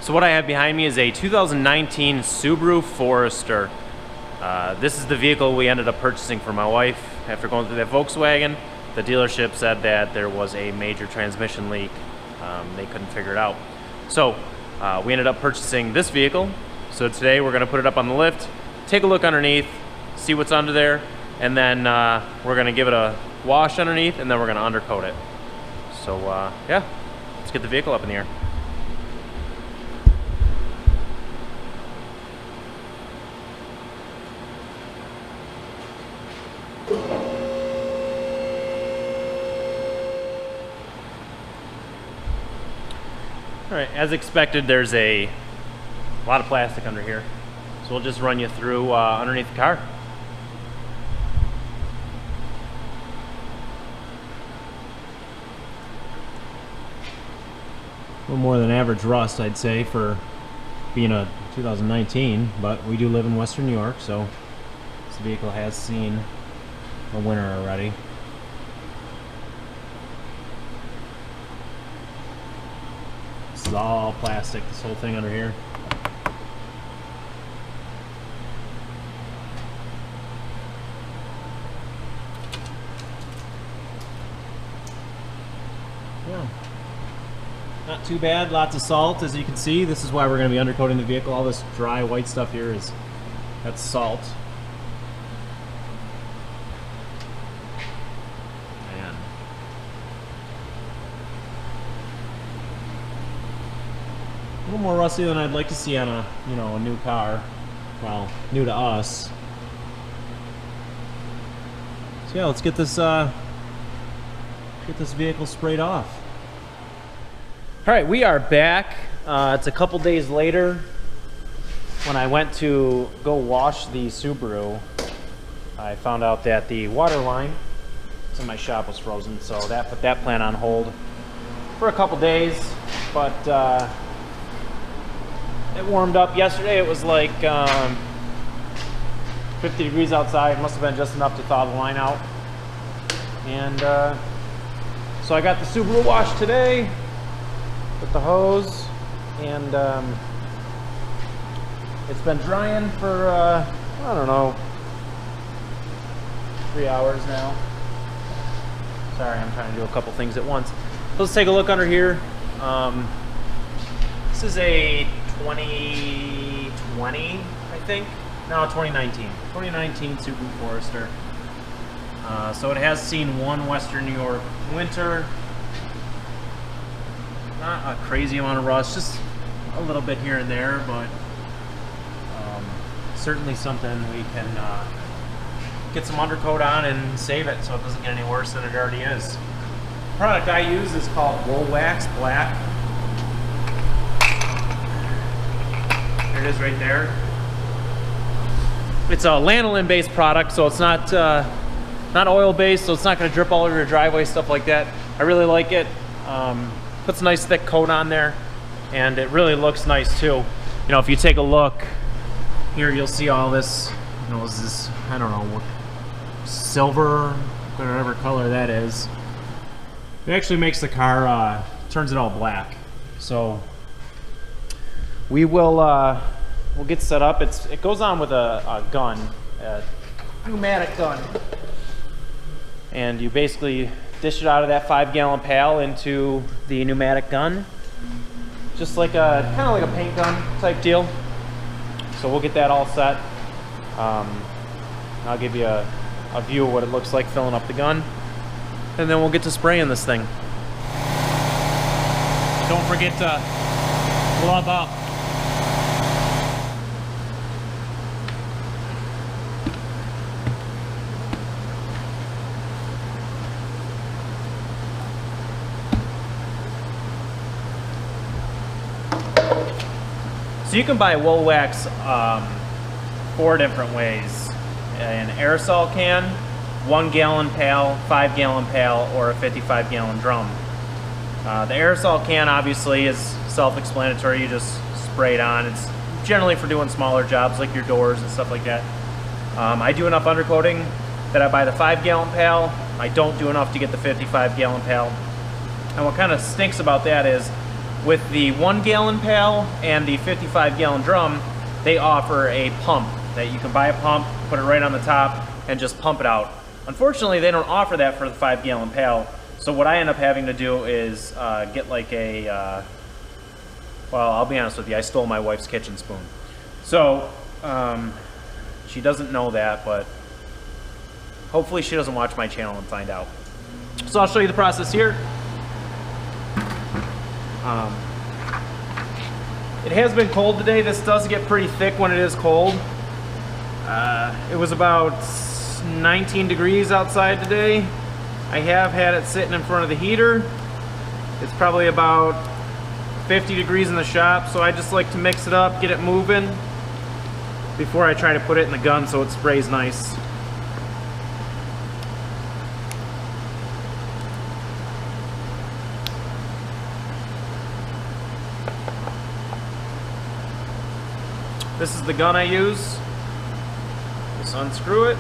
So what I have behind me is a 2019 Subaru Forester. This is the vehicle we ended up purchasing for my wife after going through that Volkswagen. The dealership said that there was a major transmission leak. They couldn't figure it out. So we ended up purchasing this vehicle. So today we're gonna put it up on the lift, take a look underneath, see what's under there, and then we're gonna give it a wash underneath, and then we're gonna undercoat it. So yeah, let's get the vehicle up in the air. All right, as expected, there's a lot of plastic under here. So we'll just run you through underneath the car. A little more than average rust, I'd say, for being a 2019, but we do live in Western New York, so this vehicle has seen a winter already. This is all plastic, this whole thing under here. Yeah. Not too bad, lots of salt as you can see. This is why we're going to be undercoating the vehicle. All this dry white stuff here that's salt. A little more rusty than I'd like to see on a, a new car. Well, new to us. So yeah, let's get this vehicle sprayed off. All right, we are back. It's a couple days later. When I went to go wash the Subaru, I found out that the water line in my shop was frozen, so that put that plan on hold for a couple days. But it warmed up yesterday. It was like 50 degrees outside. Must have been just enough to thaw the line out. And so I got the Subaru Wash today with the hose, and it's been drying for I don't know, 3 hours now. Sorry, I'm trying to do a couple things at once. Let's take a look under here. This is a 2020, I think. No, 2019. 2019 Subaru Forester. So it has seen one Western New York winter. Not a crazy amount of rust, just a little bit here and there, but certainly something we can get some undercoat on and save it so it doesn't get any worse than it already is. The product I use is called Woolwax Black. There it is right there. It's a lanolin based product, so it's not oil based, so it's not going to drip all over your driveway, stuff like that. I really like it. Puts a nice thick coat on there, and it really looks nice too. If you take a look here, you'll see all this. Is this, I don't know, silver, whatever color that is. It actually makes the car turns it all black. So we will we'll get set up. It goes on with a gun, a pneumatic gun, and you basically dish it out of that 5-gallon pail into the pneumatic gun, just like kind of like a paint gun type deal. So we'll get that all set. I'll give you a view of what it looks like filling up the gun, and then we'll get to spraying this thing. Don't forget to glove up. So you can buy Woolwax 4 different ways: an aerosol can, 1-gallon pail, 5-gallon pail, or a 55-gallon drum. The aerosol can obviously is self-explanatory. You just spray it on. It's generally for doing smaller jobs like your doors and stuff like that. I do enough undercoating that I buy the 5-gallon pail. I don't do enough to get the 55-gallon pail. And what kind of stinks about that is With the 1 gallon pail and the 55 gallon drum, they offer a pump that you can buy a pump, put it right on the top, and just pump it out. Unfortunately, they don't offer that for the 5 gallon pail. So what I end up having to do is get like a, well, I'll be honest with you, I stole my wife's kitchen spoon. So she doesn't know that, but hopefully she doesn't watch my channel and find out. So I'll show you the process here. It has been cold today. This does get pretty thick when it is cold. It was about 19 degrees outside today. I have had it sitting in front of the heater. It's probably about 50 degrees in the shop, so I just like to mix it up, get it moving before I try to put it in the gun so it sprays nice. This is the gun I use. Just unscrew it.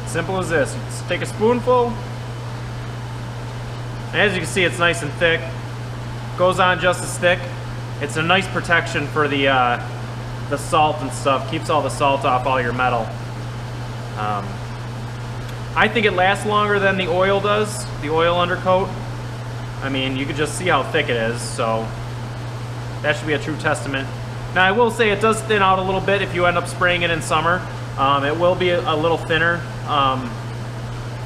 Simple as this. You just take a spoonful. And as you can see, it's nice and thick. Goes on just as thick. It's a nice protection for the salt and stuff. Keeps all the salt off all your metal. I think it lasts longer than the oil does, the oil undercoat. I mean, you can just see how thick it is, so that should be a true testament. Now, I will say it does thin out a little bit if you end up spraying it in summer. It will be a little thinner.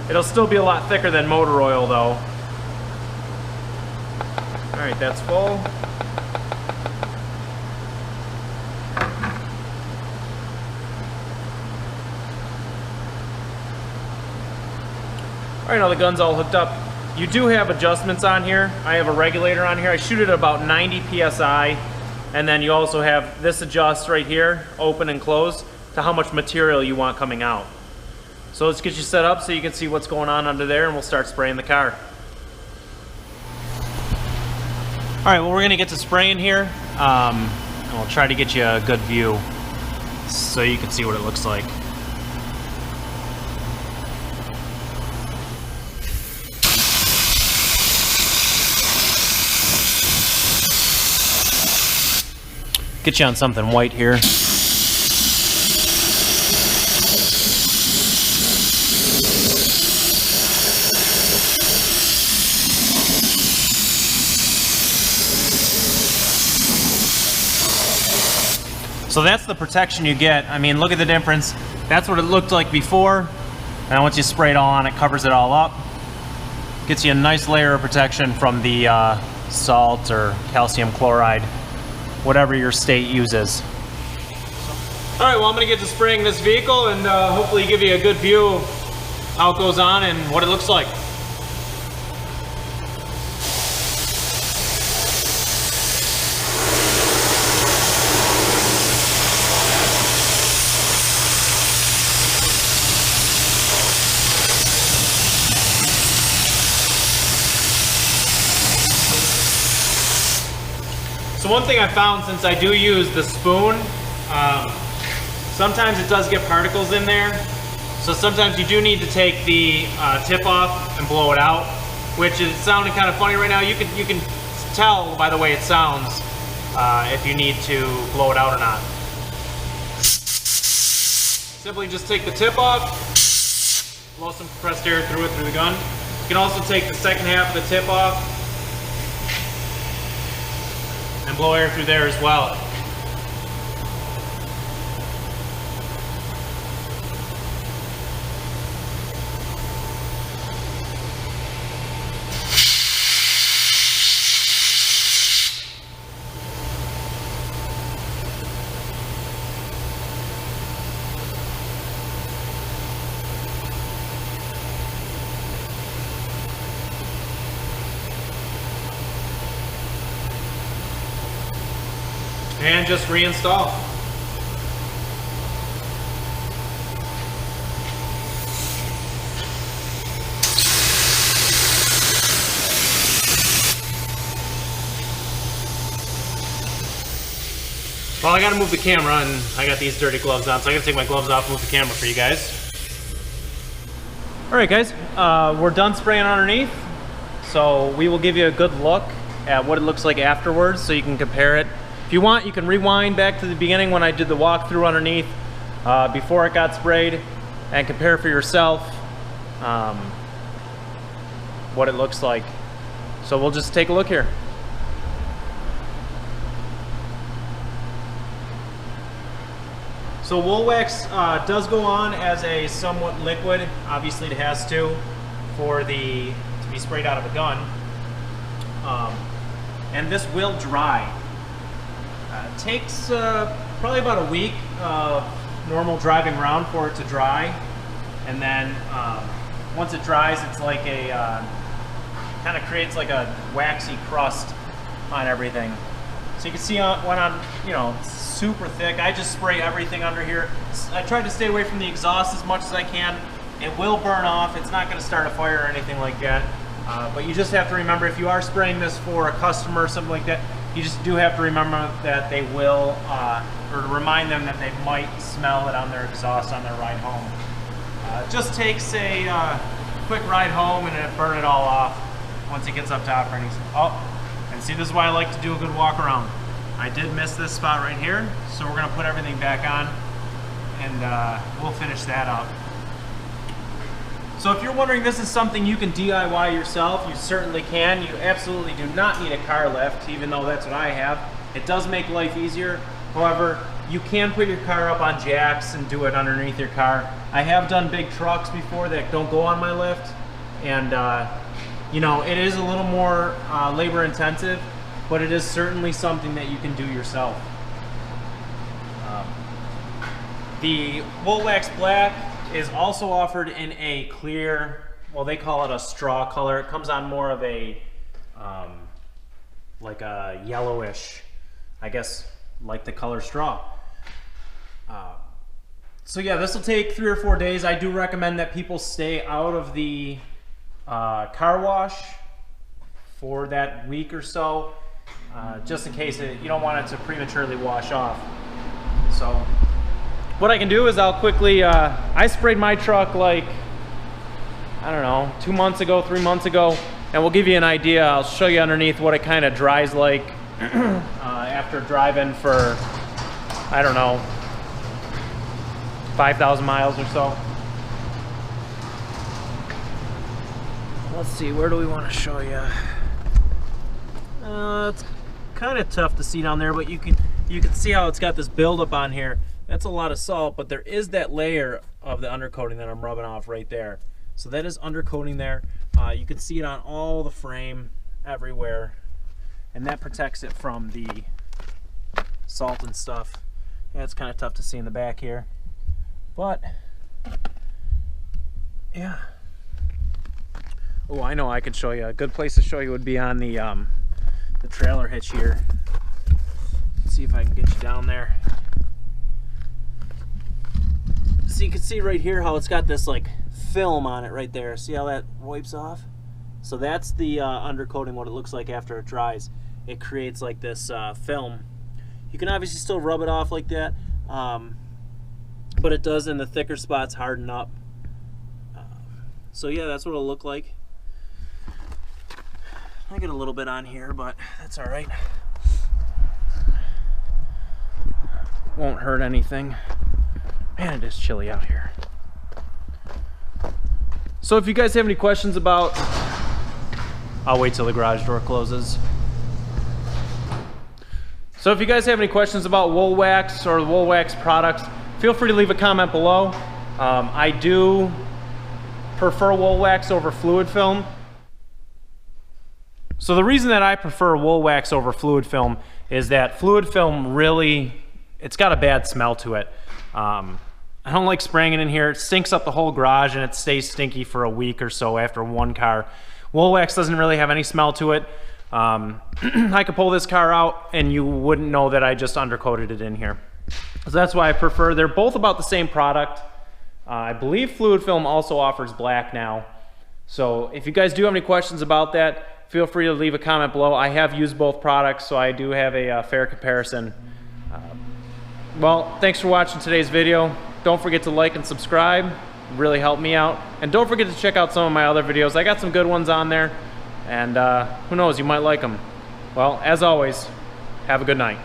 It'll still be a lot thicker than motor oil, though. All right, that's full. All right, now the gun's all hooked up. You do have adjustments on here. I have a regulator on here. I shoot it at about 90 PSI. And then you also have this adjust right here, open and close, to how much material you want coming out. So let's get you set up so you can see what's going on under there, and we'll start spraying the car. All right, well, we're gonna get to spraying here. And we'll try to get you a good view so you can see what it looks like. Get you on something white here. So that's the protection you get. I mean, look at the difference. That's what it looked like before. And once you spray it all on, it covers it all up. Gets you a nice layer of protection from the salt or calcium chloride, whatever your state uses. All right, well, I'm gonna get to spraying this vehicle and hopefully give you a good view of how it goes on and what it looks like. So one thing I found, since I do use the spoon, sometimes it does get particles in there. So sometimes you do need to take the tip off and blow it out, which is sounding kind of funny right now. You can tell by the way it sounds if you need to blow it out or not. Simply just take the tip off, blow some compressed air through it through the gun. You can also take the second half of the tip off and blow air through there as well. And just reinstall. Well, I gotta move the camera and I got these dirty gloves on, so I gotta take my gloves off and move the camera for you guys. All right, guys, we're done spraying underneath. So we will give you a good look at what it looks like afterwards so you can compare it. If you want, you can rewind back to the beginning when I did the walkthrough underneath before it got sprayed and compare for yourself what it looks like. So we'll just take a look here. So Woolwax does go on as a somewhat liquid. Obviously it has to for the to be sprayed out of a gun. And this will dry. It takes probably about a week of normal driving around for it to dry. And then once it dries, it's like a kind of creates like a waxy crust on everything. So you can see when I'm, you know, super thick. I just spray everything under here. I try to stay away from the exhaust as much as I can. It will burn off. It's not going to start a fire or anything like that. But you just have to remember, if you are spraying this for a customer or something like that, you just do have to remember that they will, or to remind them that they might smell it on their exhaust on their ride home. It just takes a quick ride home and it burn it all off once it gets up to operating. Oh, and see, this is why I like to do a good walk around. I did miss this spot right here, so we're going to put everything back on and we'll finish that up. So if you're wondering, this is something you can DIY yourself, you certainly can. You absolutely do not need a car lift, even though that's what I have. It does make life easier. However, you can put your car up on jacks and do it underneath your car. I have done big trucks before that don't go on my lift, and you know, it is a little more labor intensive, but it is certainly something that you can do yourself. The Woolwax Black is also offered in a clear, well, they call it a straw color. It comes on more of a, like a yellowish, I guess, like the color straw. So yeah, this will take 3 or 4 days. I do recommend that people stay out of the car wash for that week or so, just in case you don't want it to prematurely wash off. So what I can do is I'll quickly, I sprayed my truck like, I don't know, 2 months ago, 3 months ago, and we'll give you an idea. I'll show you underneath what it kind of dries like after driving for, I don't know, 5,000 miles or so. Let's see, where do we want to show you? It's kind of tough to see down there, but you can see how it's got this buildup on here. That's a lot of salt, but there is that layer of the undercoating that I'm rubbing off right there. So that is undercoating there. You can see it on all the frame, everywhere, and that protects it from the salt and stuff. Yeah, it's kind of tough to see in the back here, but yeah. Oh, I know I could show you. A good place to show you would be on the trailer hitch here. Let's see if I can get you down there. So you can see right here how it's got this like film on it right there. See how that wipes off? So that's the undercoating, what it looks like after it dries. It creates like this film. You can obviously still rub it off like that, but it does in the thicker spots harden up. So yeah, that's what it'll look like. I get a little bit on here, but that's all right. Won't hurt anything. Man, it is chilly out here. So if you guys have any questions about, I'll wait till the garage door closes. So if you guys have any questions about Woolwax or the Woolwax products, feel free to leave a comment below. I do prefer Woolwax over fluid film. So the reason that I prefer Woolwax over fluid film is that fluid film really, it's got a bad smell to it. I don't like spraying it in here. It stinks up the whole garage and it stays stinky for a week or so after one car. Woolwax doesn't really have any smell to it. I could pull this car out and you wouldn't know that I just undercoated it in here. So that's why I prefer, they're both about the same product. I believe fluid film also offers black now. So if you guys do have any questions about that, feel free to leave a comment below. I have used both products, so I do have a fair comparison. Well, thanks for watching today's video. Don't forget to like and subscribe, really helped me out. And don't forget to check out some of my other videos. I got some good ones on there, and who knows, you might like them. Well, as always, have a good night.